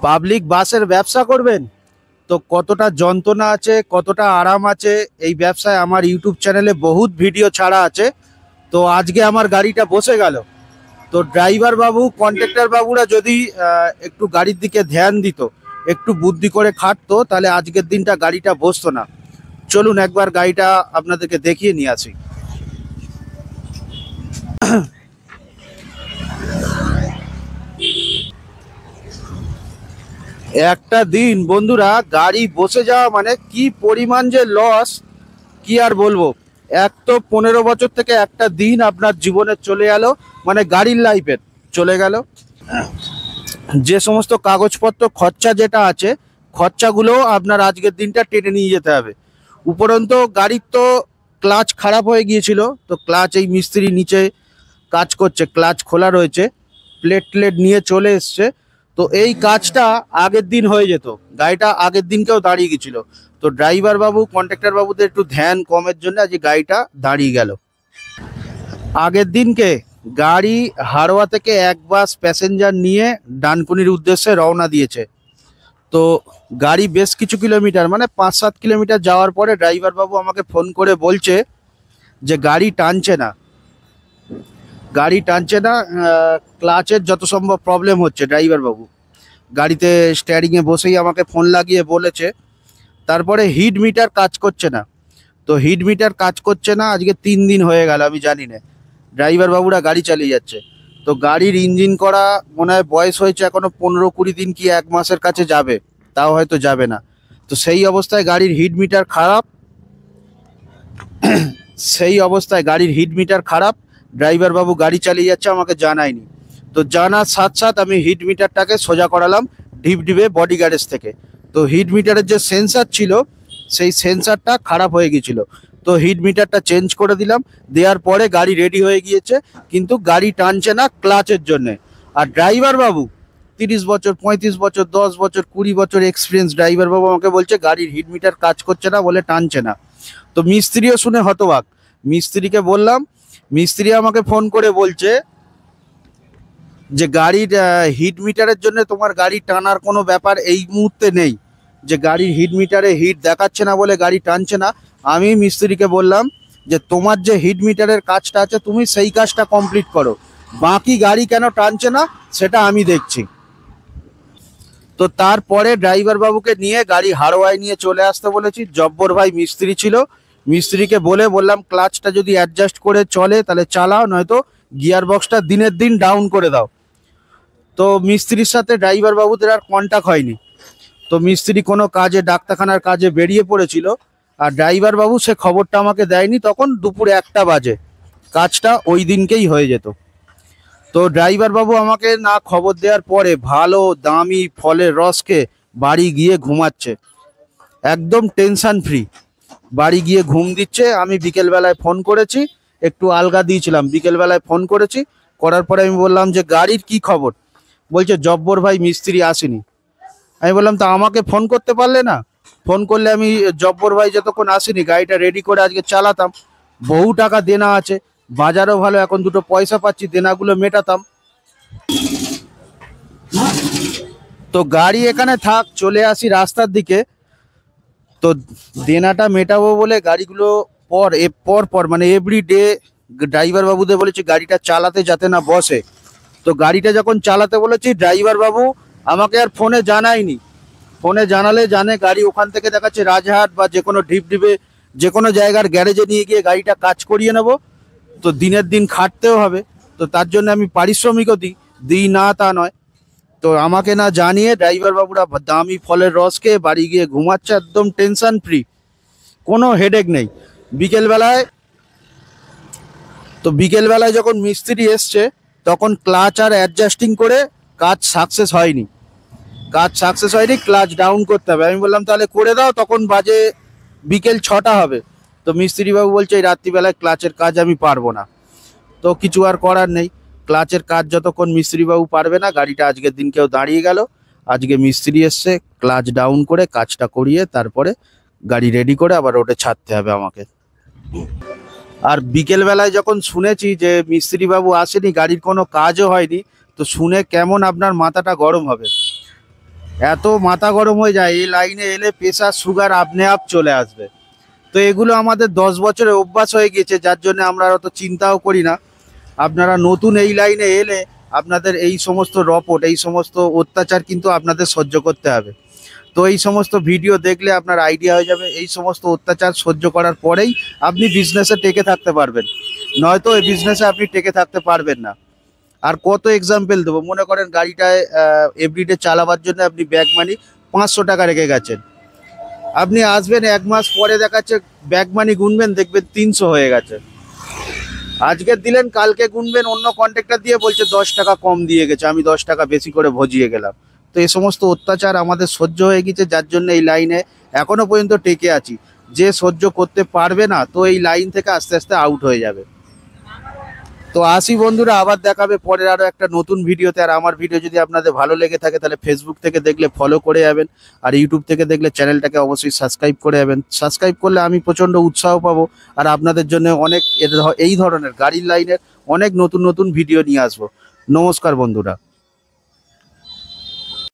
Public বাসের ব্যবসা করবেন তো কতটা যন্ত্রণা আছে, কতটা আরাম আছে এই ব্যবসায় আমার ইউটিউব চ্যানেলে বহুত ভিডিও ছাড়া আছে। তো আজকে আমার গাড়িটা বসে গেল। তো ড্রাইভার বাবু, কন্ট্রাক্টর বাবুরা যদি একটু গাড়ির দিকে ধ্যান দিত, একটু বুদ্ধি করে খাটতো, তাহলে আজকের দিনটা গাড়িটা বসতো না। চলুন একবার গাড়িটা আপনাদেরকে দেখিয়ে নিয়ে আসি। একটা দিন বন্ধুরা গাড়ি বসে যাওয়া মানে কি পরিমাণ যে লস, কি আর বলবো। এক তো 15 বছর থেকে একটা দিন আপনার জীবনে চলে গেল, মানে গাড়ির লাইফের চলে গেল। যে সমস্ত কাগজপত্র খরচা যেটা আছে, খরচাগুলো আপনার আজকের দিনটা টেনে নিয়ে যেতে হবে। উপরন্তু গাড়ির তো ক্লাচ খারাপ হয়ে গিয়েছিল, তো ক্লাচ এই মিস্ত্রি নিচে কাজ করছে, ক্লাচ খোলা রয়েছে, প্লেট নিয়ে চলে এসছে। তো এই কাজটা আগের দিন হয়ে যেত, গাড়িটা আগের দিনকেও দাঁড়িয়ে গেছিল। তো ড্রাইভার বাবু, কন্ট্রাক্টর বাবুদের একটু ধ্যান কমের জন্য আজ গাড়িটা দাঁড়িয়ে গেল। আগের দিনকে গাড়ি হাড়োয়া থেকে এক বাস প্যাসেঞ্জার নিয়ে ডানকুনির উদ্দেশ্যে রওনা দিয়েছে। তো গাড়ি বেশ কিছু কিলোমিটার, মানে 5-7 কিলোমিটার যাওয়ার পরে ড্রাইভার বাবু আমাকে ফোন করে বলছে যে গাড়ি টানছে না, ক্লাচের যত সম্ভব প্রবলেম হচ্ছে। ড্রাইভার বাবু গাড়িতে স্টিয়ারিংয়ে বসেই আমাকে ফোন লাগিয়ে বলেছে। তারপরে হিট মিটার কাজ করছে না। তো হিট মিটার কাজ করছে না আজকে 3 দিন হয়ে গেল, আমি জানি না। ড্রাইভার বাবুরা গাড়ি চালিয়ে যাচ্ছে। তো গাড়ির ইঞ্জিন করা মনে হয় বয়স হয়েছে এখনো 15-20 দিন কি 1 মাসের কাছে যাবে, তাও হয়তো যাবে না। তো সেই অবস্থায় গাড়ির হিট মিটার খারাপ, ড্রাইভার বাবু গাড়ি চালিয়ে যাচ্ছে, আমাকে জানায়নি। তো জানার সাথ আমি হিট মিটারটাকে সোজা করালাম ঢিপঢিপে বডি গ্যারেজ থেকে। তো হিট মিটারের যে সেন্সার ছিল, সেই সেন্সারটা খারাপ হয়ে গিয়েছিল। তো হিট মিটারটা চেঞ্জ করে দিলাম, দেওয়ার পরে গাড়ি রেডি হয়ে গিয়েছে, কিন্তু গাড়ি টানছে না ক্লাচের জন্যে। আর ড্রাইভার বাবু 30 বছর, 35 বছর, 10 বছর, 20 বছর এক্সপিরিয়েন্স ড্রাইভার বাবু আমাকে বলছে গাড়ির হিট মিটার কাজ করছে না বলে টানছে না। তো মিস্ত্রিও শুনে হতবাক। মিস্ত্রিকে বললাম, মিস্ত্রি আমাকে ফোন করে বলছে যে গাড়ির হিট মিটারের জন্য তোমার গাড়ি টানার কোনো ব্যাপার এই মুহূর্তে নেই, যে গাড়ির হিট মিটারে হিট দেখাচ্ছে না বলে গাড়ি টানছে না। আমি মিস্ত্রিকে বললাম যে তোমার যে হিট মিটারের কাজটা আছে তুমি সেই কাজটা কমপ্লিট করো, বাকি গাড়ি কেন টানছে না সেটা আমি দেখছি। তো তারপরে ড্রাইভার বাবুকে নিয়ে গাড়ি হাড়োয়ায় নিয়ে চলে আসতে বলেছি। জব্বর ভাই মিস্ত্রি ছিল, মিস্ত্রিকে বললাম ক্লাচটা যদি অ্যাডজাস্ট করে চলে তাহলে চালাও, নয়তো গিয়ার বক্সটা দিনের দিন ডাউন করে দাও। তো মিস্ত্রির সাথে ড্রাইভার বাবুদের আর কন্ট্যাক্ট হয়নি। তো মিস্ত্রি কোনো কাজে, ডাক্তারখানার কাজে বেরিয়ে পড়েছিল, আর ড্রাইভার বাবু সে খবরটা আমাকে দেয়নি। তখন দুপুর 1টা বাজে, কাজটা ওই দিনকেই হয়ে যেত। তো ড্রাইভার বাবু আমাকে না খবর দেওয়ার পরে ভালো দামি ফলের রস খেয়ে বাড়ি গিয়ে ঘুমাচ্ছে, একদম টেনশন ফ্রি বাড়ি গিয়ে ঘুম দিচ্ছে। আমি বিকেলবেলায় ফোন করেছি, একটু আলগা দিয়েছিলাম, বিকেলবেলায় ফোন করেছি। করার পরে আমি বললাম যে গাড়ির কি খবর, বলছে জব্বর ভাই মিস্ত্রি আসেনি। আমি বললাম তা আমাকে ফোন করতে পারলে না, ফোন করলে আমি জব্বর ভাই যতক্ষণ আসেনি গাড়িটা রেডি করে আজকে চালাতাম। বহু টাকা দেনা আছে, বাজারও ভালো, এখন দুটো পয়সা পাচ্ছি, দেনাগুলো মেটাতাম। তো গাড়ি এখানে থাক, চলে আসি রাস্তার দিকে। তো দেনাটা মেটাবো বলে গাড়িগুলো পর মানে এভরিডে ড্রাইভার বাবুদের বলেছি গাড়িটা চালাতে যাতে না বসে। তো গাড়িটা যখন চালাতে বলেছি ড্রাইভার বাবু আমাকে আর ফোনে জানায়নি। ফোনে জানালে জানে গাড়ি ওখান থেকে দেখাচ্ছে রাজহাট বা যে কোনো ঢিপঢিপে যে কোনো জায়গার গ্যারেজে নিয়ে গিয়ে গাড়িটা কাজ করিয়ে নেব। তো দিনের দিন খাটতেও হবে, তো তার জন্য আমি পারিশ্রমিকও দিই না তা নয়। তো আমাকে না জানিয়ে ড্রাইভার বাবুরা দামি ফলের রস খেয়ে বাড়ি গিয়ে ঘুমাচ্ছে, একদম টেনশন ফ্রি, কোনো হেডেক নেই। বিকেলবেলায় যখন মিস্ত্রি এসছে তখন ক্লাচ আর অ্যাডজাস্টিং করে কাজ সাকসেস হয়নি, ক্লাচ ডাউন করতে হবে। আমি বললাম তাহলে করে দাও, তখন বাজে বিকেল 6টা হবে। তো মিস্ত্রি বাবু বলছে এই রাত্রিবেলায় ক্লাচের কাজ আমি পারবো না। তো কিছু আর করার নেই, ক্লাচের কাজ যতক্ষণ মিস্ত্রি বাবু পারবে না, গাড়িটা আজকের দিনকেও দাঁড়িয়ে গেল। আজকে মিস্ত্রি এসছে, ক্লাচ ডাউন করে কাজটা করিয়ে তারপরে গাড়ি রেডি করে আবার রোডে ছাড়তে হবে আমাকে। আর বিকেলবেলায় যখন শুনেছি যে মিস্ত্রি বাবু আসেনি, গাড়ির কোনো কাজও হয়নি, তো শুনে কেমন আপনার মাথাটা গরম হবে। এত মাথা গরম হয়ে যায়, এই লাইনে এলে প্রেশার সুগার আপনি আপ চলে আসবে। তো এগুলো আমাদের 10 বছরের অভ্যাস হয়ে গেছে, যার জন্য আমরা অত চিন্তাও করি না। আপনারা নতুন এই লাইনে এলে আপনাদের এই সমস্ত রপট, এই সমস্ত অত্যাচার কিন্তু আপনাদের সহ্য করতে হবে। তো এই সমস্ত ভিডিও দেখলে আপনার আইডিয়া হয়ে যাবে, এই সমস্ত অত্যাচার সহ্য করার পরেই আপনি বিজনেসে টেকে থাকতে পারবেন, নয়তো এই বিজনেসে আপনি টেকে থাকতে পারবেন না। আর কত এক্সাম্পল দেবো, মনে করেন গাড়িটায় এভরিডে চালাবার জন্য আপনি ব্যাগ মানি 500 টাকা রেখে গেছেন, আপনি আসবেন 1 মাস পরে দেখাচ্ছে ব্যাগ মানি গুনবেন, দেখবেন 300 হয়ে গেছে। আজকে দিলেন, কালকে গুনবেন অন্য কন্ট্রাক্টর দিয়ে, বলছে 10 টাকা কম দিয়ে গেছে, আমি 10 টাকা বেশি করে ভজিয়ে গেলাম। তো এই সমস্ত অত্যাচার আমাদের সহ্য হয়ে গেছে, যার জন্য এই লাইনে এখনো পর্যন্ত টেকে আছি। যে সহ্য করতে পারবে না, তো এই লাইন থেকে আস্তে আস্তে আউট হয়ে যাবে। তো আসি বন্ধুরা, আবার দেখাবে পরের আরো একটা নতুন ভিডিওতে। আর আমার ভিডিও যদি আপনাদের ভালো লেগে থাকে, তাহলে ফেসবুক থেকে দেখলে ফলো করে যাবেন, আর ইউটিউব থেকে দেখলে চ্যানেলটাকে অবশ্যই সাবস্ক্রাইব করে যাবেন। সাবস্ক্রাইব করলে আমি প্রচণ্ড উৎসাহ পাবো, আর আপনাদের জন্য অনেক এই ধরনের গাড়ির লাইনের অনেক নতুন নতুন ভিডিও নিয়ে আসবো। নমস্কার বন্ধুরা।